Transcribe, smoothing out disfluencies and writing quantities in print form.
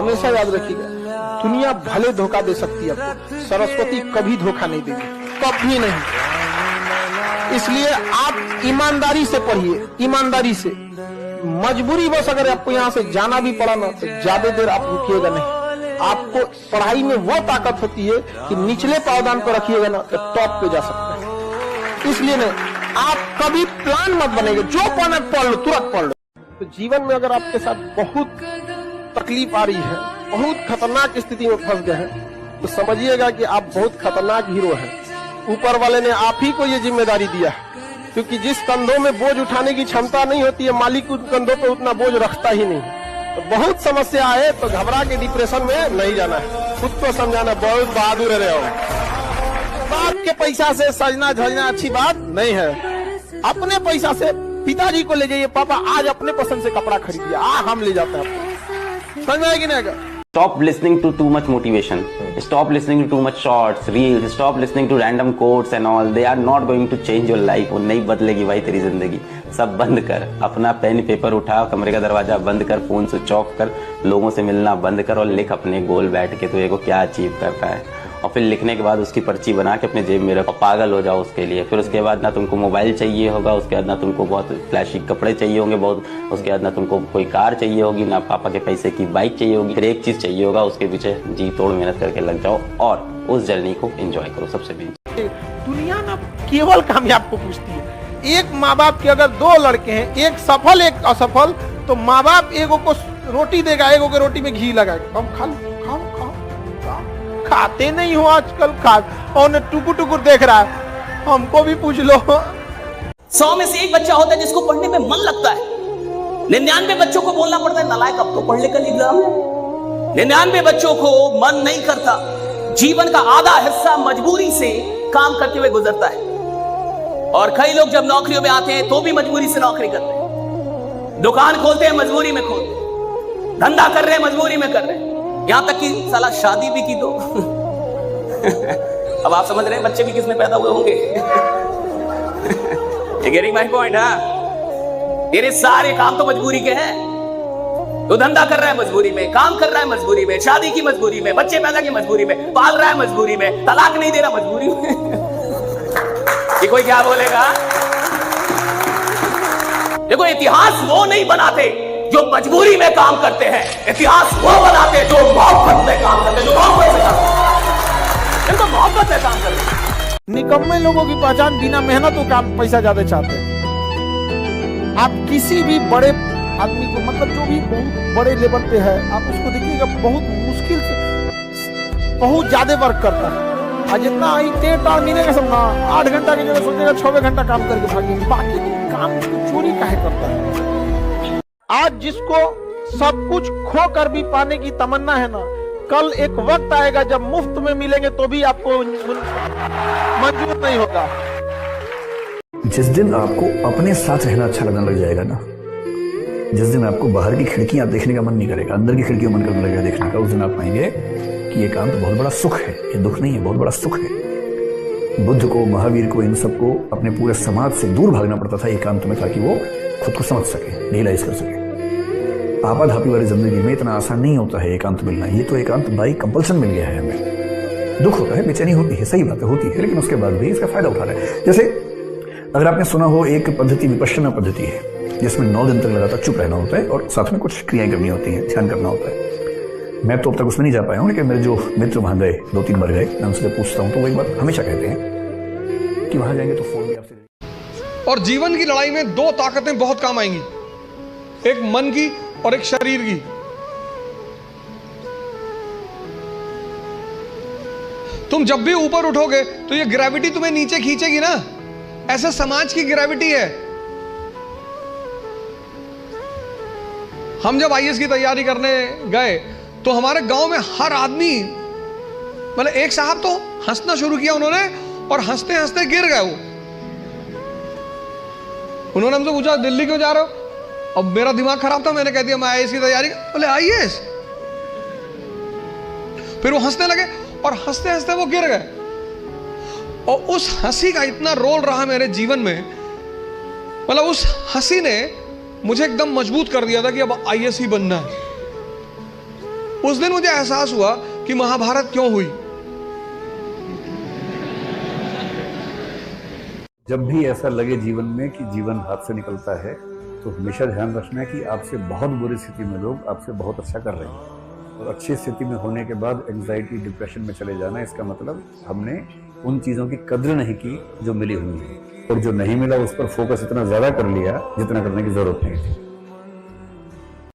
हमेशा याद रखिएगा, दुनिया भले धोखा दे सकती है आपको, सरस्वती कभी धोखा नहीं देगी, कभी नहीं। इसलिए आप ईमानदारी से पढ़िए, ईमानदारी से। मजबूरी बस अगर आपको यहाँ से जाना भी पड़ा ना तो ज्यादा देर आप रुकिएगा नहीं। आपको पढ़ाई में वो ताकत होती है कि निचले पावदान पर रखिएगा ना तो टॉप पे जा सकता है। इसलिए नहीं, आप कभी प्लान मत बनेंगे, जो पढ़ना पढ़ लो, तुरंत पढ़ लो। तो जीवन में अगर आपके साथ बहुत तकलीफ आ रही है, बहुत खतरनाक स्थिति में फंस गए हैं, तो समझिएगा कि आप बहुत खतरनाक हीरो हैं। ऊपर वाले ने आप ही को ये जिम्मेदारी दिया है, क्योंकि जिस कंधों में बोझ उठाने की क्षमता नहीं होती है, मालिक उन कंधों पे उतना बोझ रखता ही नहीं। तो बहुत समस्या आए तो घबरा के डिप्रेशन में नहीं जाना है, खुद को समझाना बहुत बहादुर रहे हो। बाप के पैसा से सजना धजना अच्छी बात नहीं है। अपने पैसा से पिताजी को ले जाइए, पापा आज अपने पसंद से कपड़ा खरीदिए, हम ले जाते हैं आपको, समझ में आएगी ना? Stop listening to too much motivation. Stop listening to too much shorts, reels. Stop listening to random quotes and all. They are not going to change your life. वो नहीं बदलेगी भाई तेरी जिंदगी। सब बंद कर, अपना पेन पेपर उठा, कमरे का दरवाजा बंद कर, फोन स्विच ऑफ कर, लोगों से मिलना बंद कर और लिख अपने गोल बैठ के तो को क्या अचीव करना है। और फिर लिखने के बाद उसकी पर्ची बना के अपने जेब में रखो, पागल हो जाओ उसके लिए। फिर उसके बाद ना तुमको मोबाइल चाहिए होगा, उसके बाद ना तुमको बहुत फ्लैशी कपड़े चाहिए होंगे बहुत, उसके बाद ना तुमको कोई कार चाहिए होगी, ना पापा के पैसे की बाइक चाहिए होगी। फिर एक चीज चाहिए होगा, उसके पीछे जी तोड़ मेहनत करके लग जाओ और उस जर्नी को एंजॉय करो। सबसे मेन दुनिया ना केवल कामयाब को पूछती है। एक माँ बाप के अगर दो लड़के हैं, एक सफल एक असफल, तो माँ बाप एगो को रोटी देगा, एगो के रोटी में घी लगाएगा, हम खा खाते नहीं हो आजकल, और टुकुर टुकुर देख रहा है, हमको भी पूछ लो। 100 में से एक बच्चा होता है जिसको पढ़ने में मन लगता है। 99 बच्चों को बोलना पड़ता है नालायक अब तो पढ़ ले, कल एग्जाम है। 99 बच्चों को मन नहीं करता। जीवन का आधा हिस्सा मजबूरी से काम करते हुए गुजरता है। और कई लोग जब नौकरियों में आते हैं तो भी मजबूरी से नौकरी करते हैं, दुकान खोलते हैं मजबूरी में खोलते हैं, धंधा कर रहे हैं मजबूरी में कर रहे हैं, यहां तक कि साला शादी भी की दो। अब आप समझ रहे हैं बच्चे भी किसमें पैदा हुए होंगे। Getting my point? तेरे सारे काम तो मजबूरी के हैं। तो धंधा कर रहा है मजबूरी में, काम कर रहा है मजबूरी में, शादी की मजबूरी में, बच्चे पैदा की मजबूरी में, पाल रहा है मजबूरी में, तलाक नहीं दे रहा मजबूरी में। ये कोई क्या बोलेगा? देखो इतिहास वो नहीं बनाते जो मजबूरी में काम करते हैं, इतिहास वो बनाते जो मोहब्बत में काम करते हैं, जो मोहब्बत से काम करते हैं, तो मोहब्बत में काम करते हैं। निकम्मे लोगों की पहचान बिना मेहनत और काम पैसा ज्यादा चाहते हैं। आप किसी भी बड़े आदमी को, मतलब जो भी बहुत बड़े लेवल पे है, आप उसको देखिएगा बहुत मुश्किल से बहुत ज्यादा वर्क करता है। आज जितना टेढ़ मिलेगा सब ना, 8 घंटा की जगह सोचेगा 6 घंटा काम करके भागेंगे, बाकी काम चोरी काहे करता है। आज जिसको सब कुछ खो कर भी पाने की तमन्ना है ना, कल एक वक्त आएगा जब मुफ्त में मिलेंगे तो भी आपको मंजूर नहीं होगा। जिस दिन आपको अपने साथ रहना अच्छा लगने लग जाएगा ना, जिस दिन आपको बाहर की खिड़कियां देखने का मन नहीं करेगा, अंदर की खिड़कियां मन करने लगेगा देखने का, उस दिन आप पाएंगे कि ये काम तो बहुत बड़ा सुख है, ये दुख नहीं है, बहुत बड़ा सुख है। बुद्ध को, महावीर को, इन सबको अपने पूरे समाज से दूर भागना पड़ता था एकांत में, ताकि वो खुद को समझ सके, रियलाइज कर सके। आपाधापी वाली जिंदगी में इतना आसान नहीं होता है एकांत मिलना। ये तो एकांत बाई कंपल्सन मिल गया है हमें। दुख होता है, बेचैनी होती है, सही बात है, होती है, लेकिन उसके बाद भी इसका फायदा उठा रहे हैं। जैसे अगर आपने सुना हो एक पद्धति विपश्यना पद्धति है, जिसमें 9 दिन तक लगातार चुप रहना होता है और साथ में कुछ क्रियाएं करनी होती हैं, ध्यान करना होता है। मैं तो अब तक उसमें नहीं जा पाया हूँ, लेकिन मेरे जो मित्र वहां गए, 2-3 बार गए, मैं उनसे पूछता हूँ तो वो एक बात हमेशा कहते हैं कि वहां जाएंगे तो फोन भी आपसे। और जीवन की लड़ाई में 2 ताकतें बहुत काम आएंगी, एक मन की और एक शरीर की। तुम जब भी ऊपर उठोगे तो ये ग्रेविटी तुम्हें नीचे खींचेगी ना, ऐसा समाज की ग्रेविटी है। हम जब आईएएस की तैयारी करने गए तो हमारे गांव में हर आदमी, मतलब एक साहब तो हंसना शुरू किया उन्होंने, और हंसते हंसते गिर गए वो। उन्होंने हमसे पूछा दिल्ली क्यों जा रहे हो? अब मेरा दिमाग खराब था, मैंने कह दिया मैं आईएएस की तैयारी। बोले आईएएस? फिर वो हंसने लगे और हंसते हंसते वो गिर गए। और उस हंसी का इतना रोल रहा मेरे जीवन में, मतलब उस हंसी ने मुझे एकदम मजबूत कर दिया था कि अब आईएएस ही बनना है। उस दिन मुझे एहसास हुआ कि महाभारत क्यों हुई। जब भी ऐसा लगे जीवन में कि जीवन हाथ से निकलता है, तो हमेशा ध्यान रखना है कि आपसे बहुत बुरी स्थिति में लोग आपसे बहुत अच्छा कर रहे हैं, और अच्छी स्थिति में होने के बाद एंजाइटी डिप्रेशन में चले जाना, इसका मतलब हमने उन चीज़ों की कद्र नहीं की जो मिली हुई है, और जो नहीं मिला उस पर फोकस इतना ज़्यादा कर लिया जितना करने की ज़रूरत नहीं थी।